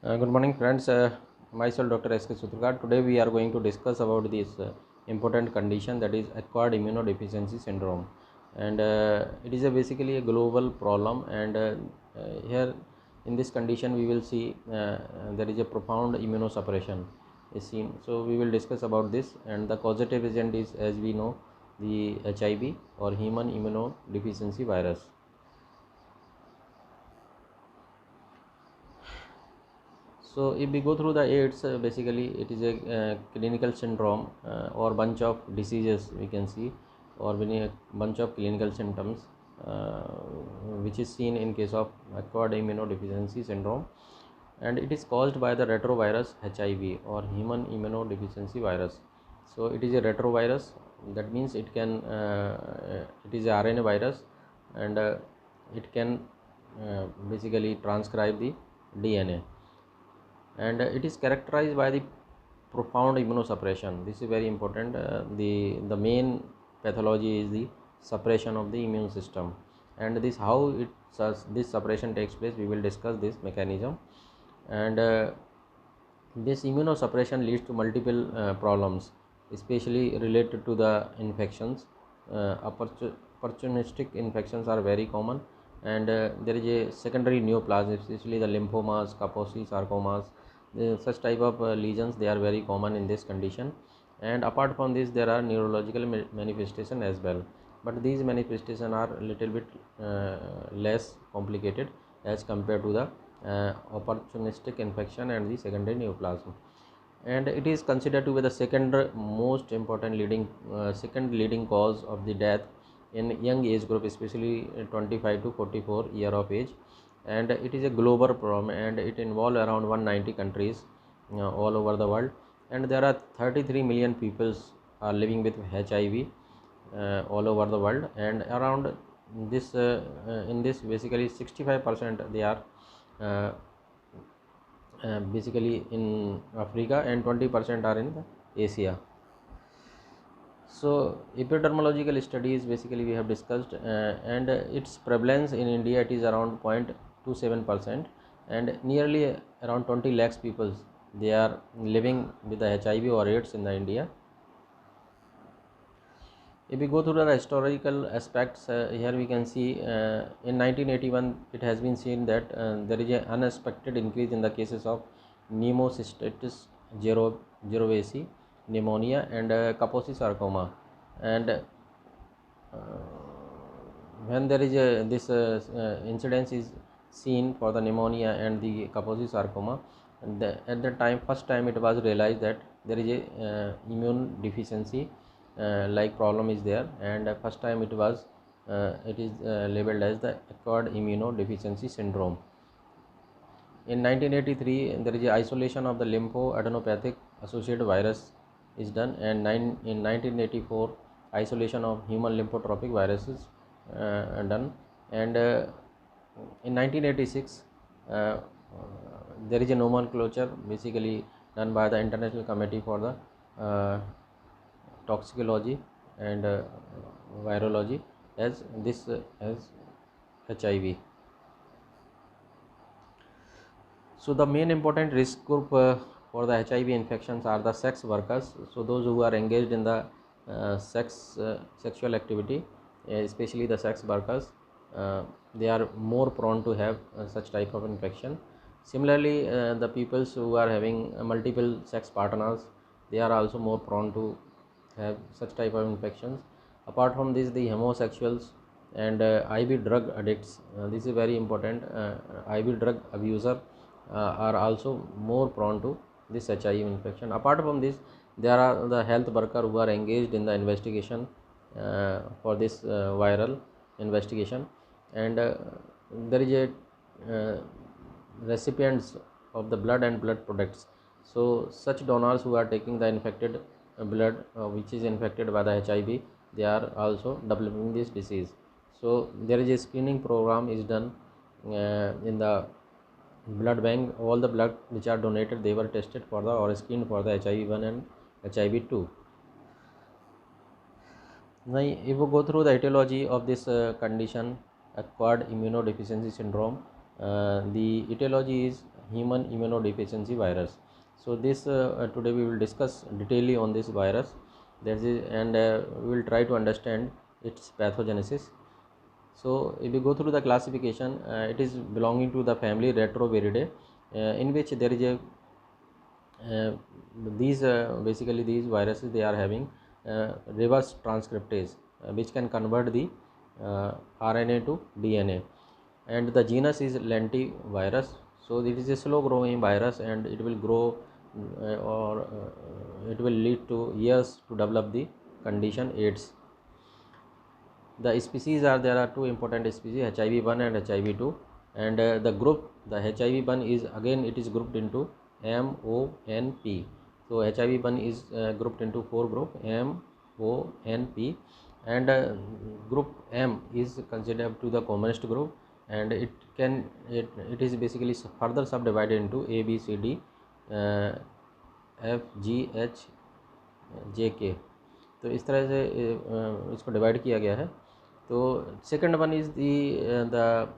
Good morning, friends. Myself, Dr. S.K. Sutrkar. Today, we are going to discuss about this important condition, that is acquired immunodeficiency syndrome, and it is basically a global problem. And here, in this condition, we will see there is a profound immunosuppression is seen. So, we will discuss about this, and the causative agent is, as we know, the HIV or human immunodeficiency virus. So if we go through the AIDS, basically it is a clinical syndrome or bunch of diseases we can see, or a bunch of clinical symptoms uh, which is seen in case of acquired immunodeficiency syndrome, and it is caused by the retrovirus HIV or human immunodeficiency virus. So it is a retrovirus, that means it is a RNA virus, and it can basically transcribe the DNA, and it is characterized by the profound immunosuppression. This is very important. The main pathology is the suppression of the immune system, and this suppression takes place. We will discuss this mechanism, and this immunosuppression leads to multiple problems, especially related to the infections. Opportunistic infections are very common, and there is a secondary neoplasm, especially the lymphomas, Kaposi sarcomas. Such type of lesions, they are very common in this condition. And apart from this, there are neurological manifestation as well, but these manifestations are a little bit less complicated as compared to the opportunistic infection and the secondary neoplasm. And it is considered to be the second leading cause of the death in young age group, especially 25 to 44 year of age. And it is a global problem, and it involves around 190 countries all over the world, and there are 33 million people are living with HIV all over the world. And around this in this, basically 65% they are uh, basically in Africa, and 20% are in the Asia. So epidemiological studies, basically we have discussed, and its prevalence in India, it is around 0.27%, and nearly around 20 lakhs people, they are living with the HIV or AIDS in the India. If we go through the historical aspects, here we can see in 1981 it has been seen that there is an unexpected increase in the cases of pneumocystitis jirovecii, pneumonia, and Kaposi sarcoma. And when there is this incidence is seen for the pneumonia and the Kaposi sarcoma, and at the time, first time it was realized that there is a immune deficiency like problem is there, and first time it is labeled as the acquired immunodeficiency syndrome. In 1983, there is a isolation of the lymphoadenopathic associated virus is done, and in 1984, isolation of human lymphotropic viruses done, and in 1986, there is a nomenclature basically done by the International Committee for the Toxicology and Virology as this as HIV. So the main important risk group for the HIV infections are the sex workers. So those who are engaged in the sexual activity, especially the sex workers, they are more prone to have such type of infection. Similarly, the peoples who are having multiple sex partners, they are also more prone to have such type of infections. Apart from this, the homosexuals and IV drug addicts, this is very important. IV drug abuser are also more prone to this HIV infection. Apart from this, there are the health worker who are engaged in the investigation for this viral investigation, and there is a recipients of the blood and blood products. So such donors who are taking the infected blood which is infected by the HIV, they are also developing this disease. So there is a screening program is done in the blood bank. All the blood which are donated, they were tested for the or screened for the HIV-1 and HIV-2. Now, if we go through the etiology of this condition, acquired immunodeficiency syndrome, the etiology is human immunodeficiency virus. So this today we will discuss detailedly on this virus. That is, and we will try to understand its pathogenesis. So if we go through the classification, it is belonging to the family Retroviridae, in which there is a these basically these viruses, they are having reverse transcriptase, which can convert the RNA to DNA, and the genus is lentivirus. So it is a slow growing virus, and it will grow or it will lead to years to develop the condition AIDS. The species are, there are two important species, HIV1 and HIV2, and the group, the HIV1 is, again it is grouped into MONP. So HIV1 is grouped into four group MONP, and group M is considered to the commonest group, and it is basically further subdivided into A, B, C, D, F, G, H, J, K. तो इस तरह से इसको divide किया गया है. तो second one is the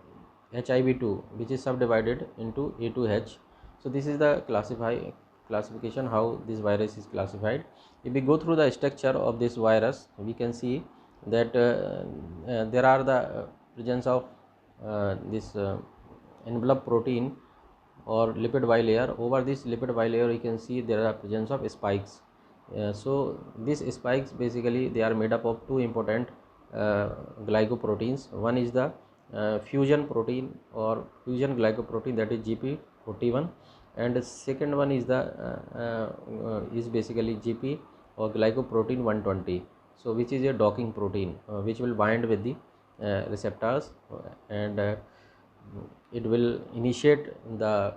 HIV2, which is subdivided into A to H. So this is the classification how this virus is classified. If we go through the structure of this virus, we can see that there are the presence of this envelope protein or lipid bilayer. Over this lipid bilayer, you can see there are presence of spikes. So these spikes, basically they are made up of two important glycoproteins. One is the fusion protein or fusion glycoprotein, that is GP41, and the second one is the is basically GP or glycoprotein 120. So which is a docking protein, which will bind with the receptors, and it will initiate the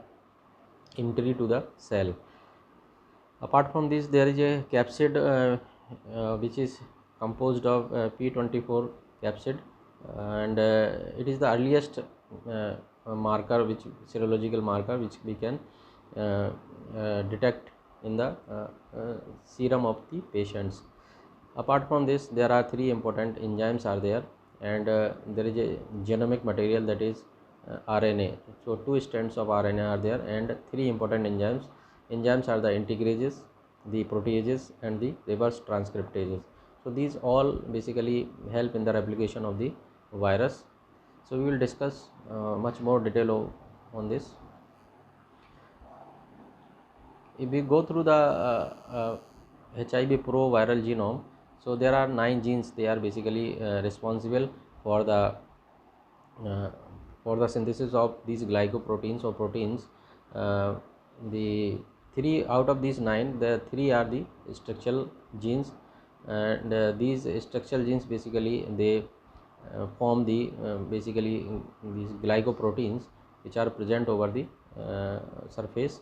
entry to the cell. Apart from this, there is a capsid which is composed of P24 capsid, and it is the earliest marker, which serological marker, which we can detect in the serum of the patients. Apart from this, there are three important enzymes are there, and there is a genomic material, that is RNA. So two strands of RNA are there, and three important enzymes. Enzymes are the integrases, the proteases, and the reverse transcriptases. So these all basically help in the replication of the virus. So we will discuss much more detail on this. If we go through the HIV pro viral genome, so there are 9 genes. They are basically responsible for the synthesis of these glycoproteins or proteins. The 3 out of these 9, the 3 are the structural genes, and these structural genes basically they form the basically these glycoproteins, which are present over the surface.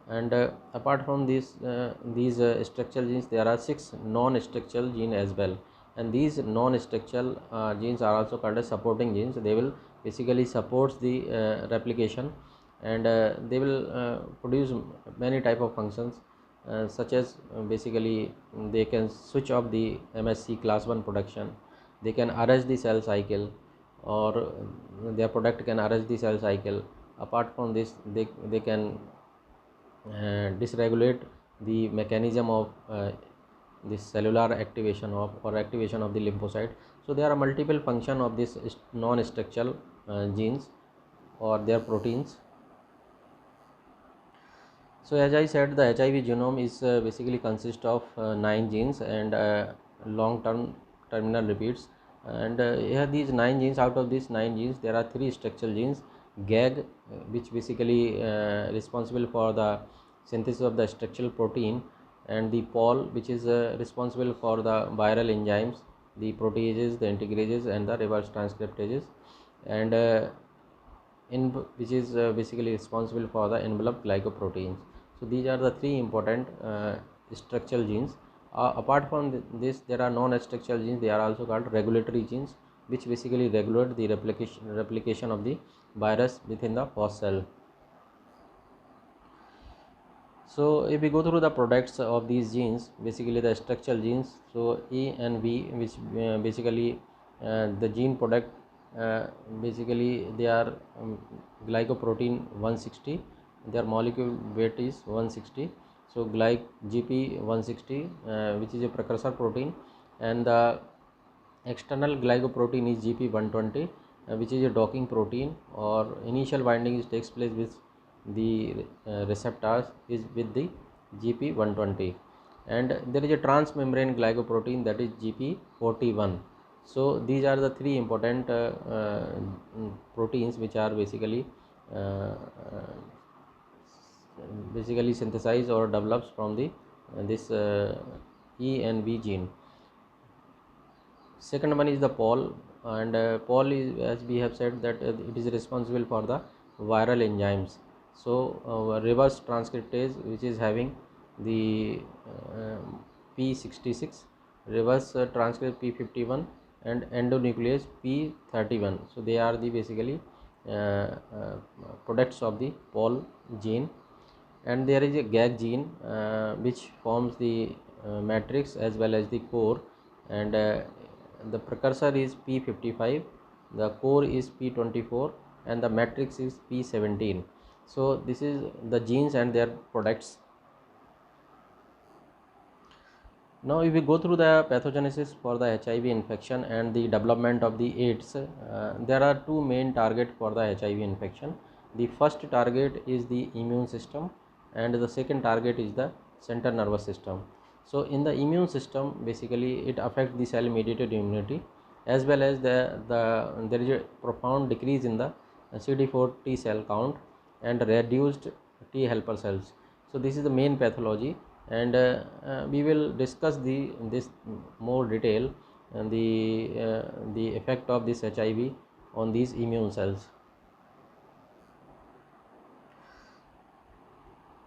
And apart from these structural genes, there are 6 non-structural genes as well, and these non-structural genes are also called as supporting genes. They will basically supports the replication, and they will produce many type of functions, such as basically they can switch off the MSC class 1 production, they can arrest the cell cycle, or their product can arrest the cell cycle. Apart from this, they can dysregulate the mechanism of this cellular activation of or activation of the lymphocyte. So there are multiple function of this non-structural genes or their proteins. So as I said, the HIV genome is basically consists of 9 genes and long-term terminal repeats, and here these 9 genes, out of these 9 genes, there are 3 structural genes. GAG, which basically responsible for the synthesis of the structural protein, and the POL, which is responsible for the viral enzymes, the proteases, the integrases, and the reverse transcriptases, and which is basically responsible for the envelope glycoproteins. So these are the 3 important structural genes. Apart from this, there are non-structural genes. They are also called regulatory genes, which basically regulate the replication of the virus within the host cell. So if we go through the products of these genes, basically the structural genes, so E and V, which basically the gene product, basically they are glycoprotein 160 their molecule weight is 160. So GP 160, which is a precursor protein, and the external glycoprotein is GP 120, which is a docking protein, or initial binding takes place with the receptors is with the GP 120, and there is a transmembrane glycoprotein, that is GP 41. So these are the three important proteins which are uh, basically synthesized or develops from the this E and V gene. Second one is the Pol, and Pol is, as we have said, that it is responsible for the viral enzymes. So reverse transcriptase, which is having the P66, reverse transcript P51, and endonuclease P31. So they are the basically uh, uh, products of the Pol gene. And there is a GAG gene which forms the matrix as well as the core, and the precursor is P55, the core is P24, and the matrix is P17. So this is the genes and their products. Now if we go through the pathogenesis for the HIV infection and the development of the AIDS, there are two main targets for the HIV infection. The first target is the immune system, and the second target is the central nervous system. So in the immune system, basically it affects the cell mediated immunity, as well as there is a profound decrease in the CD4 T cell count and reduced T helper cells. So this is the main pathology, and we will discuss this more detail, and the effect of this HIV on these immune cells.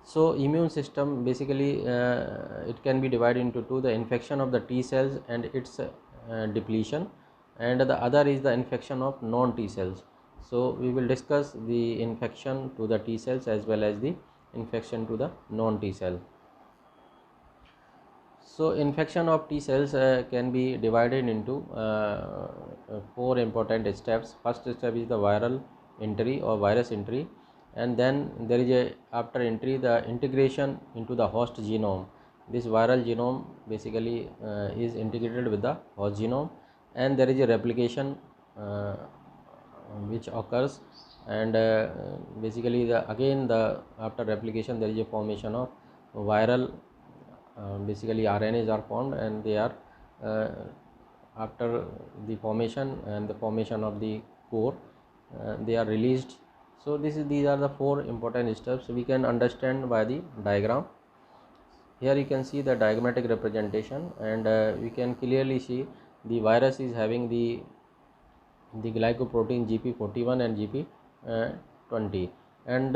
So immune system, basically it can be divided into two: the infection of the T cells and its depletion, and the other is the infection of non T cells. So we will discuss the infection to the T cells as well as the infection to the non T cell. So infection of T cells can be divided into four important steps. First step is the viral entry or virus entry, and then there is a, after entry, the integration into the host genome. This viral genome basically is integrated with the host genome, and there is a replication which occurs, and basically the after replication there is a formation of viral, basically RNAs are formed, and they are uh, after the formation and the formation of the core, they are released. So these are the four important steps we can understand by the diagram. Here you can see the diagrammatic representation, and we can clearly see the virus is having the glycoprotein GP41 and GP20, and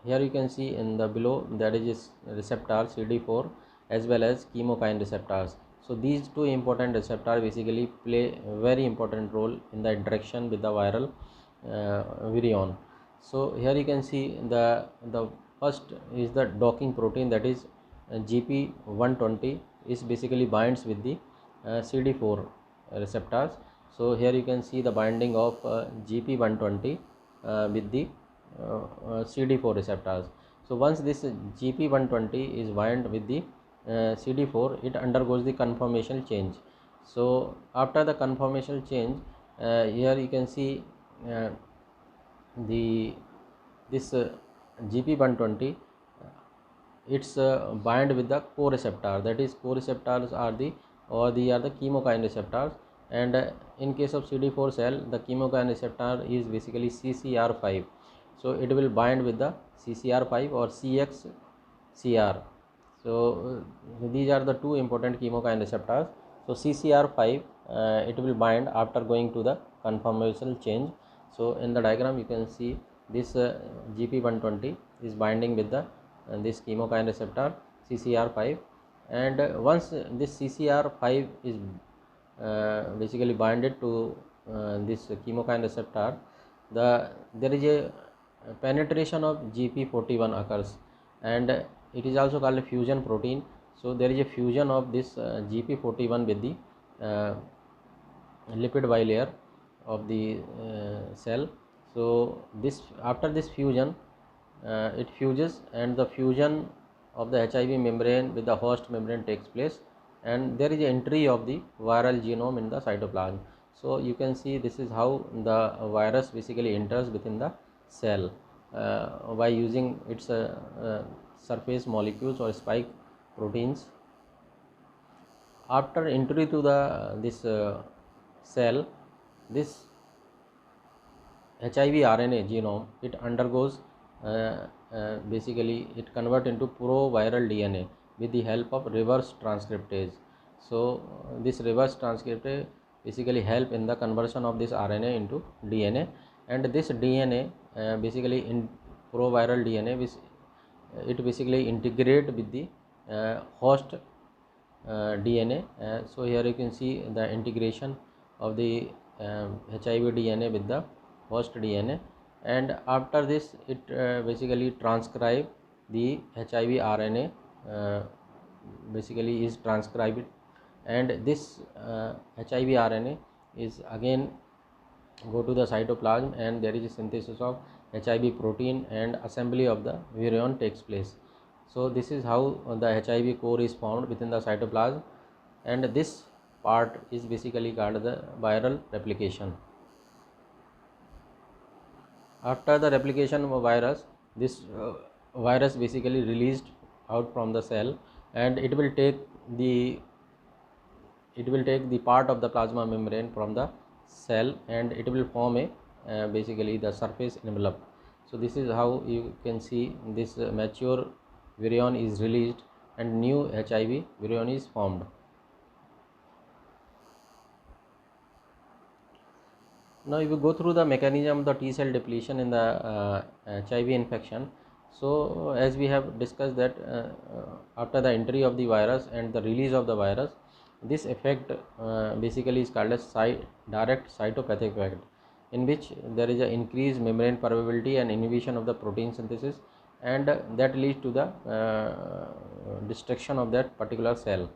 here you can see in the below that is receptor CD4 as well as chemokine receptors. So these two important receptors basically play a very important role in the interaction with the viral virion. So here you can see the first is the docking protein, that is GP120 is basically binds with the CD4 receptors. So here you can see the binding of GP120 with the CD4 receptors. So once this GP120 is bind with the CD4, it undergoes the conformational change. So after the conformational change, here you can see uh, the this GP120, it's bind with the co-receptor, that is co-receptors are the chemokine receptors, and in case of CD4 cell, the chemokine receptor is basically CCR5. So it will bind with the CCR5 or CXCR. So these are the two important chemokine receptors. So CCR5 it will bind after going to the conformational change. So in the diagram you can see this GP120 is binding with the this chemokine receptor CCR5, and once this CCR5 is basically binded to this chemokine receptor, there is a penetration of GP41 occurs, and it is also called a fusion protein. So there is a fusion of this GP41 with the uh, lipid bilayer of the cell. So this after this fusion, it fuses, and the fusion of the HIV membrane with the host membrane takes place, and there is an entry of the viral genome in the cytoplasm. So you can see this is how the virus basically enters within the cell by using its surface molecules or spike proteins. After entry to the this cell, this HIV RNA genome, it undergoes basically it convert into proviral DNA with the help of reverse transcriptase. So this reverse transcriptase basically help in the conversion of this RNA into DNA, and this DNA basically in proviral DNA, which it basically integrate with the host DNA. So here you can see the integration of the HIV DNA with the host DNA, and after this it basically transcribe the HIV RNA, basically is transcribed, and this HIV RNA is again go to the cytoplasm, and there is a synthesis of HIV protein and assembly of the virion takes place. So this is how the HIV core is formed within the cytoplasm, and this part is basically called the viral replication. After the replication of a virus, this virus basically released out from the cell, and it will take the part of the plasma membrane from the cell, and it will form a basically the surface envelope. So this is how you can see this mature virion is released and new HIV virion is formed. Now if you go through the mechanism of the T cell depletion in the HIV infection, so as we have discussed that after the entry of the virus and the release of the virus, this effect basically is called as direct cytopathic effect, in which there is an increased membrane permeability and inhibition of the protein synthesis, and that leads to the destruction of that particular cell.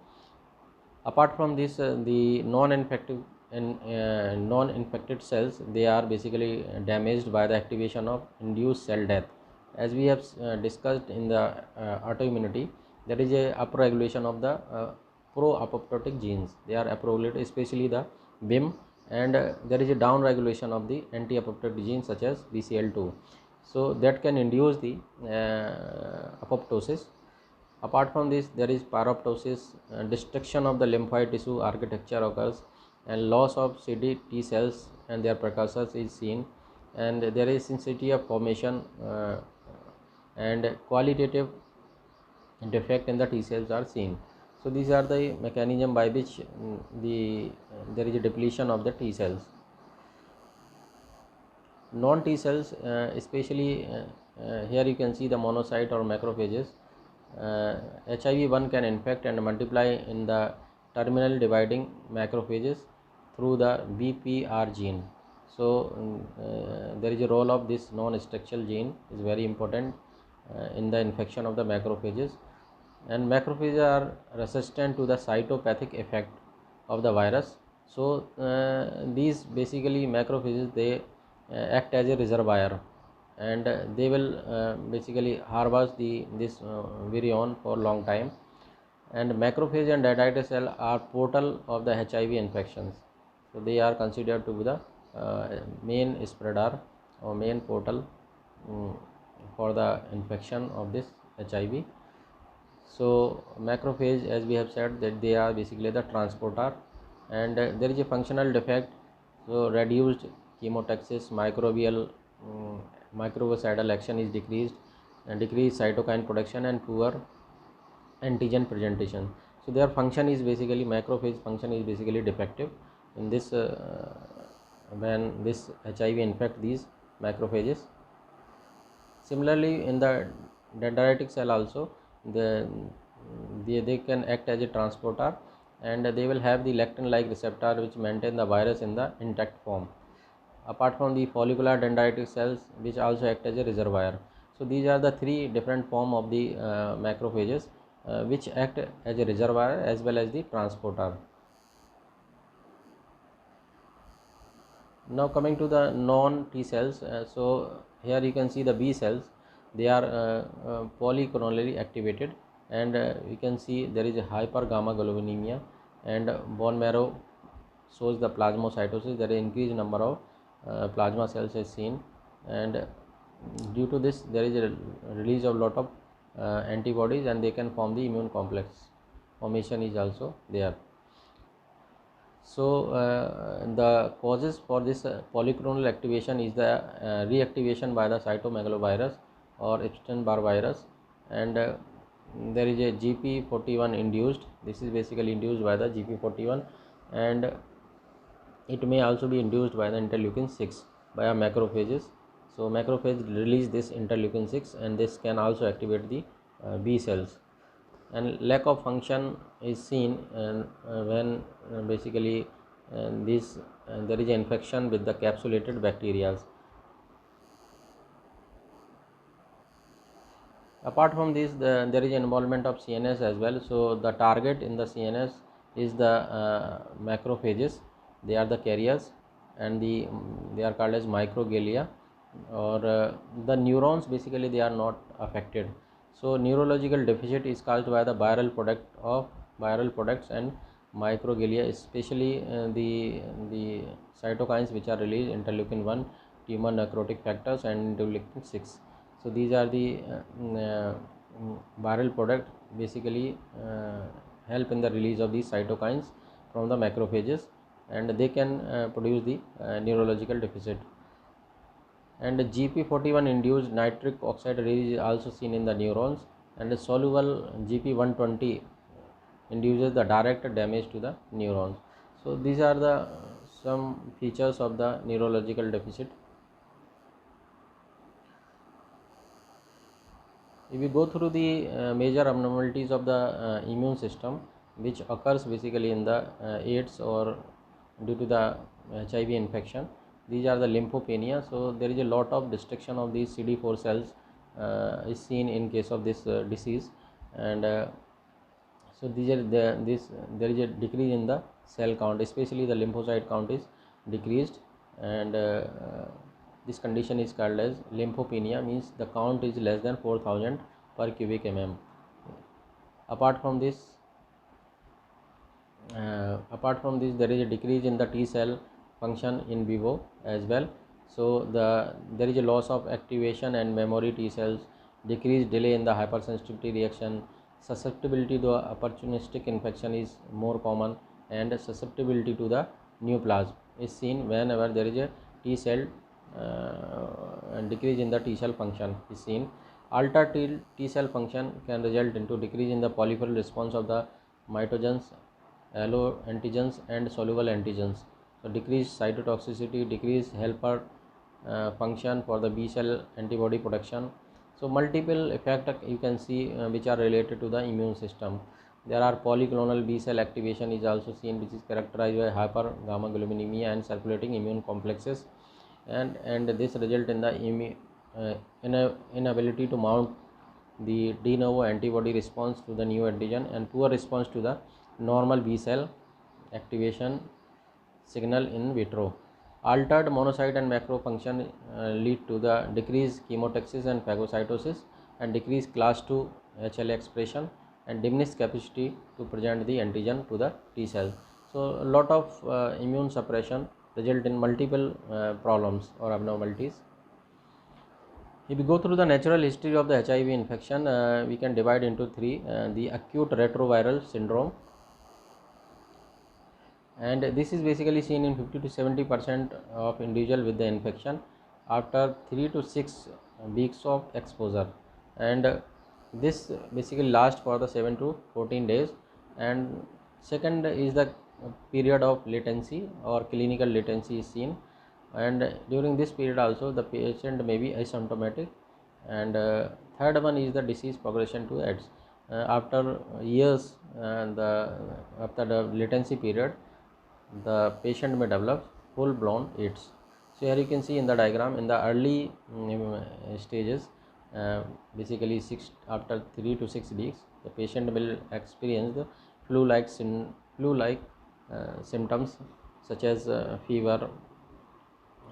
Apart from this, the non-infective and non-infected cells, they are basically damaged by the activation of induced cell death. As we have discussed in the autoimmunity, there is a upregulation of the pro-apoptotic genes. They are upregulated, especially the BIM, and there is a downregulation of the anti-apoptotic genes such as BCL2. So that can induce the apoptosis. Apart from this, there is pyroptosis, destruction of the lymphoid tissue architecture occurs, and loss of CD T cells and their precursors is seen, and there is sensitivity of formation and qualitative defect in the T cells are seen. So these are the mechanism by which there is a depletion of the T cells. Non-T cells, especially here you can see the monocyte or macrophages. HIV-1 can infect and multiply in the terminal dividing macrophages through the BPR gene. So there is a role of this non-structural gene is very important in the infection of the macrophages, and macrophages are resistant to the cytopathic effect of the virus. So these basically macrophages, they act as a reservoir, and they will basically harvest this virion for a long time, and macrophage and dendritic cell are portal of the HIV infections. So they are considered to be the main spreader or main portal for the infection of this HIV. So macrophage, as we have said, that they are basically the transporter, and there is a functional defect. So reduced chemotaxis, microbicidal action is decreased, and decreased cytokine production and poor antigen presentation. So their function is basically, macrophage function is basically defective in this when this HIV infect these macrophages. Similarly, in the dendritic cell also, they can act as a transporter, and they will have the lectin-like receptor which maintain the virus in the intact form. Apart from the follicular dendritic cells, which also act as a reservoir. So these are the three different form of the macrophages which act as a reservoir as well as the transporter. Now coming to the non-T cells, so here you can see the B cells. they are polyclonally activated, and we can see there is a hypergamma-globulinemia, and bone marrow shows the plasmacytosis. There is increased number of plasma cells is seen, and due to this there is a release of lot of antibodies, and they can form the immune complex formation is also there. So the causes for this polyclonal activation is the reactivation by the cytomegalovirus or Epstein-Barr virus, and there is a GP41 induced. This is basically induced by the GP41, and it may also be induced by the interleukin 6 via macrophages. So macrophage release this interleukin 6, and this can also activate the B cells. And lack of function is seen when basically there is an infection with the capsulated bacteria. Apart from this, there is involvement of CNS as well. So the target in the CNS is the macrophages. They are the carriers, and they are called as microglia, or the neurons basically they are not affected. So neurological deficit is caused by the viral products and microglia, especially the cytokines which are released, interleukin 1, tumor necrotic factors, and interleukin 6. So these are the viral product basically help in the release of these cytokines from the macrophages, and they can produce the neurological deficit. And GP41 induced nitric oxide release is also seen in the neurons, and the soluble GP120 induces the direct damage to the neurons. So these are the some features of the neurological deficit. If we go through the major abnormalities of the immune system which occurs basically in the AIDS or due to the HIV infection, these are the lymphopenia. So there is a lot of destruction of these CD4 cells is seen in case of this disease, and so there is a decrease in the cell count, especially the lymphocyte count is decreased, and this condition is called as lymphopenia, means the count is less than 4000 per cubic mm. Apart from this, there is a decrease in the T cell function in vivo as well. So there is a loss of activation and memory T cells, decreased delay in the hypersensitivity reaction, susceptibility to opportunistic infection is more common, and susceptibility to the neoplasm is seen whenever there is a T cell decrease in the T cell function is seen. Altered T cell function can result into decrease in the polyclonal response of the mitogens, alloantigens, and soluble antigens. So decreased cytotoxicity, decreased helper function for the B cell antibody production. So multiple effects you can see which are related to the immune system. There are polyclonal B cell activation is also seen, which is characterized by hypergamma-globulinemia and circulating immune complexes, and this result in the inability to mount the de novo antibody response to the new antigen, and poor response to the normal B cell activation signal in vitro. Altered monocyte and macro function lead to the decreased chemotaxis and phagocytosis, and decreased class 2 HLA expression, and diminished capacity to present the antigen to the T cell. So a lot of immune suppression result in multiple problems or abnormalities. If we go through the natural history of the HIV infection, we can divide into three: the acute retroviral syndrome, and this is basically seen in 50 to 70% of individual with the infection after 3 to 6 weeks of exposure, and this basically lasts for the 7 to 14 days. And second is the period of latency or clinical latency is seen, and during this period also the patient may be asymptomatic. And third one is the disease progression to AIDS. After years, after the latency period, the patient may develop full blown AIDS. So here you can see in the diagram, in the early stages, basically after 3 to 6 weeks, the patient will experience the flu-like symptoms such as fever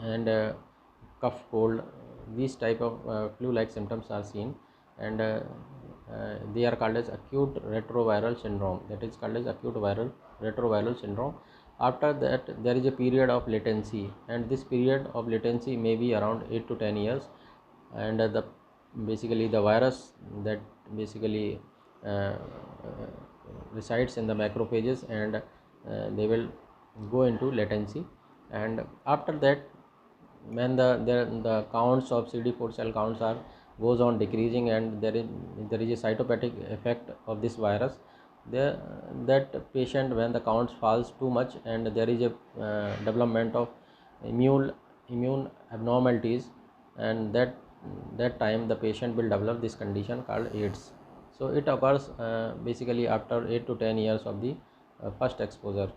and cough, cold, these type of flu-like symptoms are seen, and they are called as acute retroviral syndrome. That is called as acute viral retroviral syndrome. After that, there is a period of latency, and this period of latency may be around 8 to 10 years, and the basically the virus that basically resides in the macrophages, and they will go into latency. And after that, when the counts of CD4 cell counts are goes on decreasing, and there is a cytopathic effect of this virus, there that patient, when the counts falls too much and there is a development of immune abnormalities, and that time the patient will develop this condition called AIDS. So it occurs basically after 8 to 10 years of the first exposure.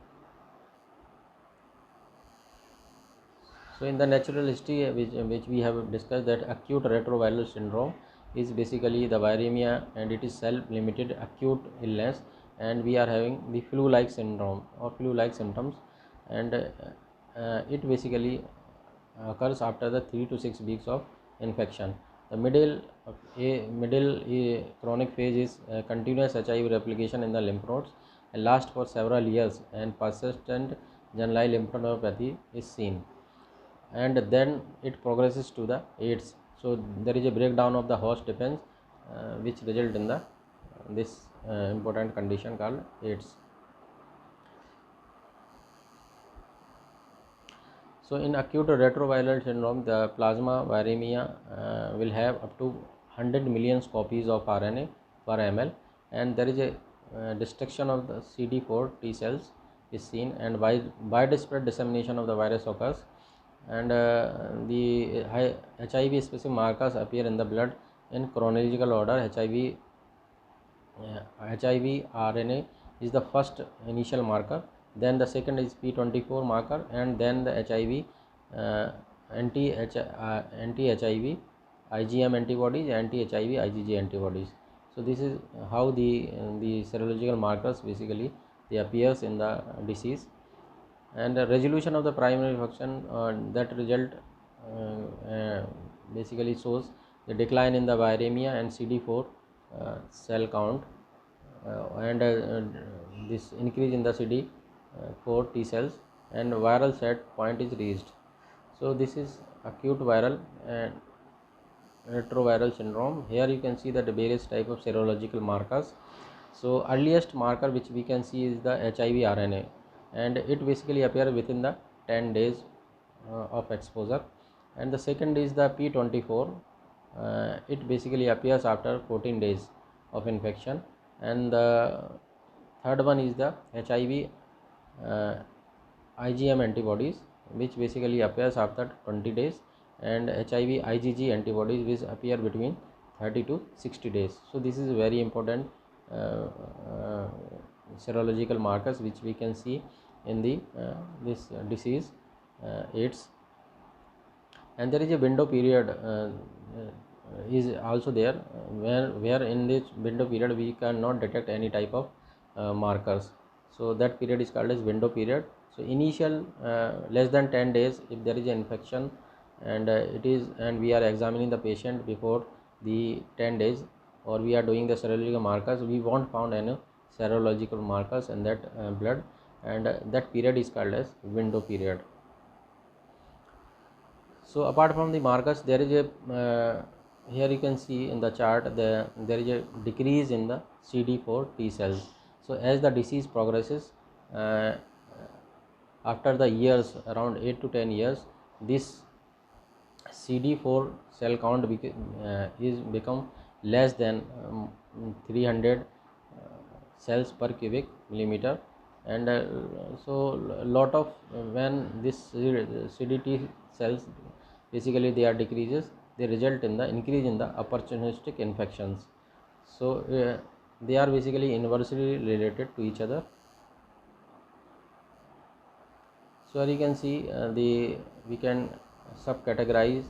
So in the natural history, which we have discussed, that acute retroviral syndrome is basically the viremia, and it is self-limited acute illness, and we are having the flu-like syndrome or flu-like symptoms, and it basically occurs after the 3 to 6 weeks of infection. The middle chronic phase is continuous HIV replication in the lymph nodes and lasts for several years, and persistent generalized lymphadenopathy is seen, and then it progresses to the AIDS. So there is a breakdown of the host defense, which result in the this important condition called AIDS. So in acute retroviral syndrome, the plasma viremia will have up to 100 million copies of RNA per ml, and there is a destruction of the CD4 T cells is seen, and widespread dissemination of the virus occurs, and the HIV specific markers appear in the blood in chronological order. HIV RNA is the first initial marker, then the second is P24 marker, and then the HIV anti-HIV IgM antibodies, anti-HIV IgG antibodies. So this is how the serological markers basically they appears in the disease. And the resolution of the primary function, that result basically shows the decline in the viremia and CD4 cell count, and this increase in the CD4 T cells, and viral set point is reached. So this is acute viral and retroviral syndrome. Here you can see that the various type of serological markers. So earliest marker which we can see is the HIV RNA, and it basically appears within the 10 days of exposure, and the second is the P24. It basically appears after 14 days of infection, and the third one is the HIV IgM antibodies, which basically appears after 20 days, and HIV IgG antibodies which appear between 30 to 60 days. So this is very important serological markers which we can see in the this disease AIDS. And there is a window period is also there, where in this window period we cannot detect any type of markers. So that period is called as window period. So initial less than 10 days, if there is an infection, and we are examining the patient before the 10 days, or we are doing the serological markers, we won't found any serological markers in that blood, and that period is called as window period. So apart from the markers, there is a here you can see in the chart there is a decrease in the CD4 T cells. So as the disease progresses, after the years around 8 to 10 years, this CD4 cell count is become less than 300 cells per cubic millimeter, and so lot of when this CDT cells basically they are decreases, they result in the increase in the opportunistic infections. So they are basically inversely related to each other. So you can see we can subcategorize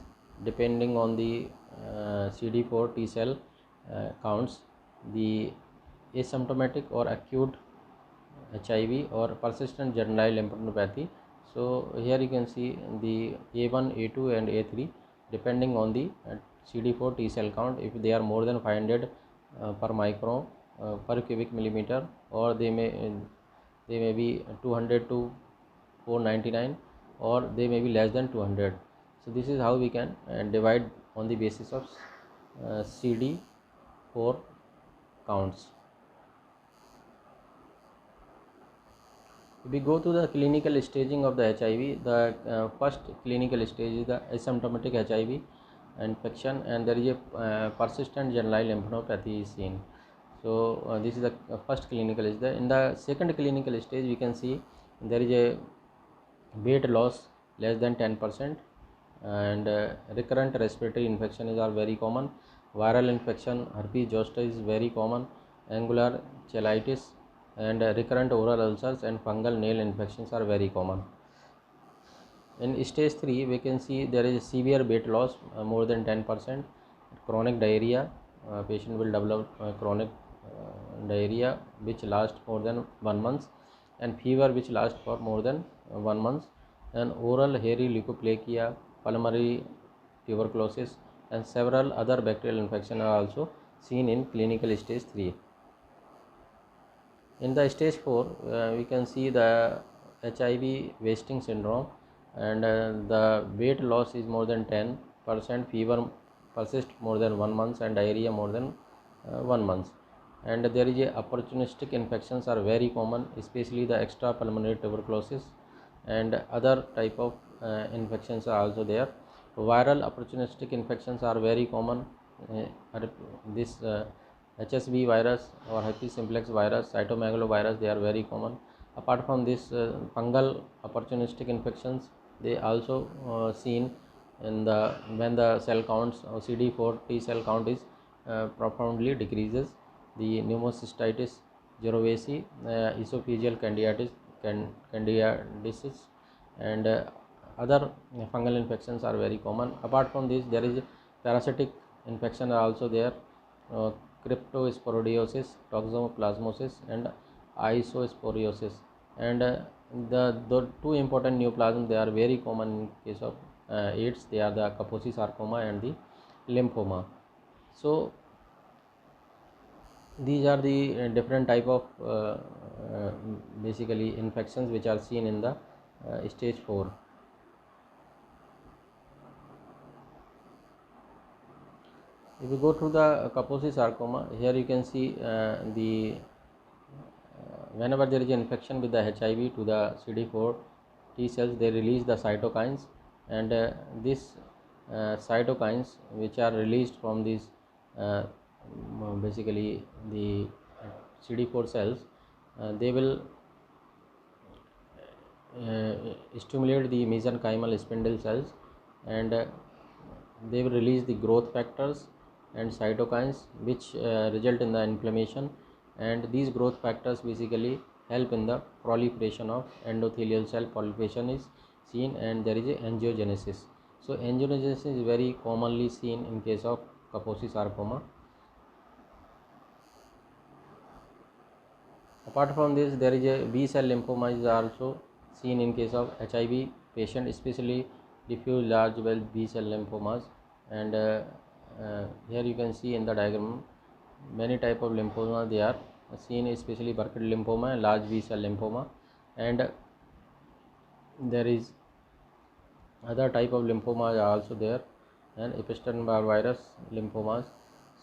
depending on the CD4 T cell counts, the asymptomatic or acute HIV or persistent generalized lymphadenopathy. So here you can see the A1, A2 and A3. depending on the CD4 T cell count. If they are more than 500 per micron per cubic millimeter, or they may be 200 to 499, or they may be less than 200. So this is how we can divide on the basis of CD4 counts. If we go to the clinical staging of the HIV, the first clinical stage is the asymptomatic HIV infection, and there is a persistent generalized lymphadenopathy is seen. So this is the first clinical stage. In the second clinical stage, we can see there is a weight loss less than 10%, and recurrent respiratory infections are very common. Viral infection, herpes zoster is very common. Angular cheilitis and recurrent oral ulcers and fungal nail infections are very common. In stage 3, we can see there is severe weight loss more than 10%, chronic diarrhea, patient will develop chronic diarrhea which lasts more than 1 month, and fever which lasts for more than 1 month, and oral hairy leukoplakia, pulmonary tuberculosis, and several other bacterial infections are also seen in clinical stage 3. In the stage 4, we can see the HIV wasting syndrome, and the weight loss is more than 10%, fever persists more than 1 month, and diarrhea more than 1 month. And there is a opportunistic infections are very common, especially the extrapulmonary tuberculosis, and other type of infections are also there. Viral opportunistic infections are very common. This HSV virus or herpes simplex virus, cytomegalovirus, they are very common. Apart from this, fungal opportunistic infections, they also seen in the when the cell counts or CD4 T cell count is profoundly decreases. The pneumocystitis jirovecii, esophageal candidiasis, and other fungal infections are very common. Apart from this, there is parasitic infection are also there. Cryptosporidiosis, toxoplasmosis, and isosporiosis, and the two important neoplasms, they are very common in case of AIDS. They are the Kaposi sarcoma and the lymphoma. So these are the different type of basically infections which are seen in the stage 4. If you go through the Kaposi sarcoma, here you can see whenever there is an infection with the HIV to the CD4 T cells, they release the cytokines, and these cytokines which are released from these basically the CD4 cells, they will stimulate the mesenchymal spindle cells, and they will release the growth factors and cytokines which result in the inflammation, and these growth factors basically help in the proliferation of endothelial cell. Proliferation is seen, and there is a angiogenesis. So angiogenesis is very commonly seen in case of Kaposi sarcoma. Apart from this, there is a B cell lymphoma is also seen in case of HIV patient, especially diffuse large B cell lymphomas, and here you can see in the diagram many type of lymphoma they are seen, especially Burkitt lymphoma and large B cell lymphoma, and there is other type of lymphomas are also there, and Epstein-Barr virus lymphomas.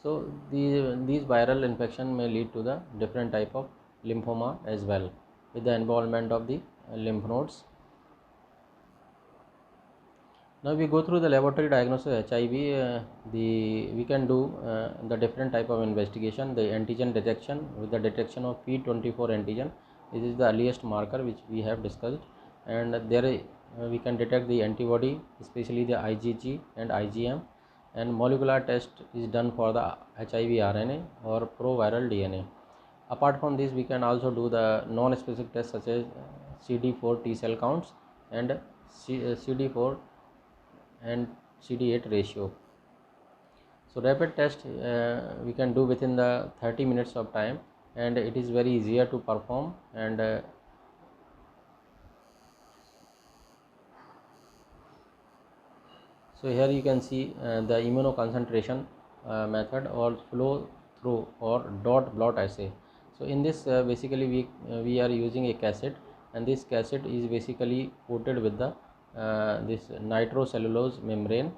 So these viral infection may lead to the different type of lymphoma as well, with the involvement of the lymph nodes. Now we go through the laboratory diagnosis of HIV. We can do the different type of investigation. The antigen detection with the detection of P24 antigen. This is the earliest marker which we have discussed, and there we can detect the antibody, especially the IgG and IgM, and molecular test is done for the HIV RNA or proviral DNA. Apart from this, we can also do the non-specific tests such as CD4 T cell counts and CD4 and CD8 ratio. So rapid test we can do within the 30 minutes of time, and it is very easier to perform, and So here you can see the immunoconcentration method or flow through or dot blot assay. So in this basically we are using a cassette, and this cassette is basically coated with the this nitrocellulose membrane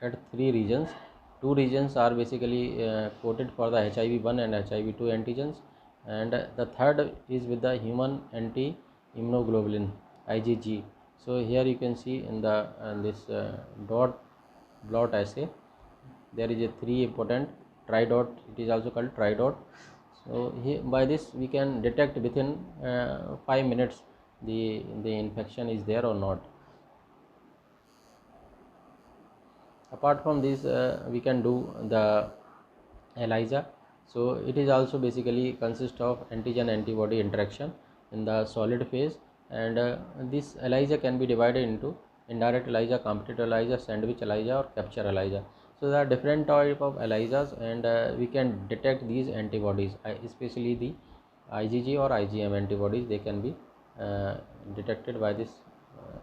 at 3 regions. 2 regions are basically coated for the HIV-1 and HIV-2 antigens, and the third is with the human anti-immunoglobulin IgG. So here you can see in the this dot blot assay there is a 3 important tri-dot, it is also called tri-dot. So here by this we can detect within 5 minutes the infection is there or not. Apart from this we can do the ELISA. So it is also basically consists of antigen antibody interaction in the solid phase, and this ELISA can be divided into indirect ELISA, competitive ELISA, sandwich ELISA or capture ELISA. So there are different type of ELISAs, and we can detect these antibodies, especially the IgG or IgM antibodies. They can be detected by this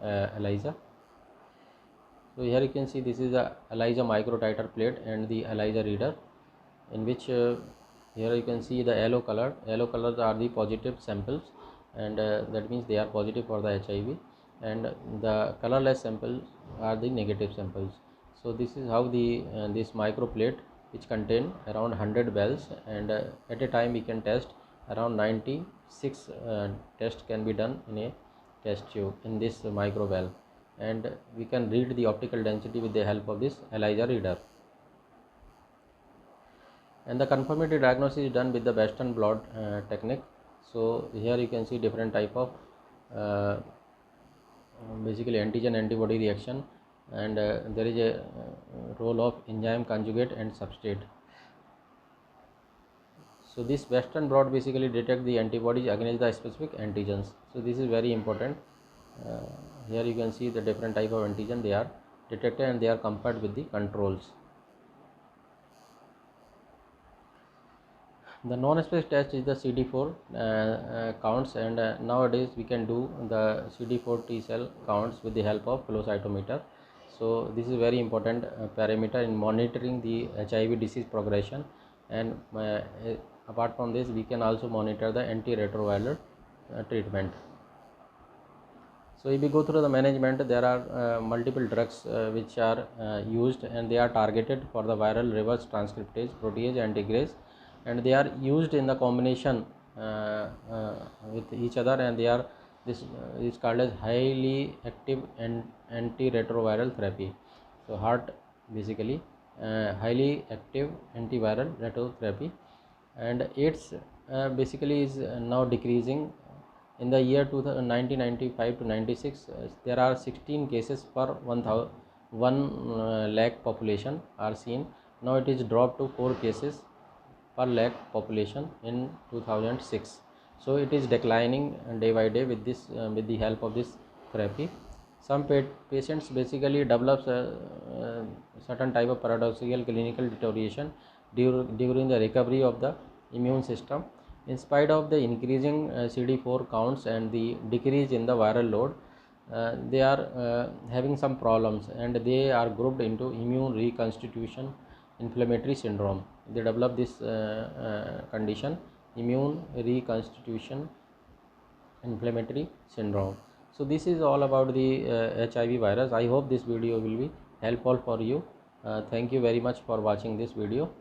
ELISA. So here you can see this is the ELISA micro titer plate and the ELISA reader, in which here you can see the yellow colors are the positive samples, and that means they are positive for the HIV, and the colorless samples are the negative samples. So this is how the this micro plate, which contain around 100 bells, and at a time we can test around 96 tests can be done in a test tube in this micro bell, and we can read the optical density with the help of this ELISA reader. And the confirmatory diagnosis is done with the Western blot technique. So here you can see different type of basically antigen antibody reaction, and there is a role of enzyme conjugate and substrate. So this Western blot basically detect the antibodies against the specific antigens. So this is very important. Here you can see the different type of antigen they are detected, and they are compared with the controls. The non-specific test is the CD4 counts, and nowadays we can do the CD4 T cell counts with the help of flow cytometer. So this is very important parameter in monitoring the HIV disease progression, and apart from this we can also monitor the antiretroviral treatment. So if we go through the management, there are multiple drugs which are used, and they are targeted for the viral reverse transcriptase, protease, antigrase, and they are used in the combination with each other, and they are this is called as highly active and antiretroviral therapy. So HART basically highly active antiviral retrotherapy, and AIDS basically is now decreasing. In the year 1995 to 96, there are 16 cases per 1 lakh population are seen. Now it is dropped to 4 cases per lakh population in 2006. So it is declining day by day with this with the help of this therapy. Some patients basically develops a certain type of paradoxical clinical deterioration during the recovery of the immune system. In spite of the increasing CD4 counts and the decrease in the viral load, they are having some problems, and they are grouped into immune reconstitution inflammatory syndrome. They develop this condition, immune reconstitution inflammatory syndrome. So this is all about the HIV virus. I hope this video will be helpful for you. Thank you very much for watching this video.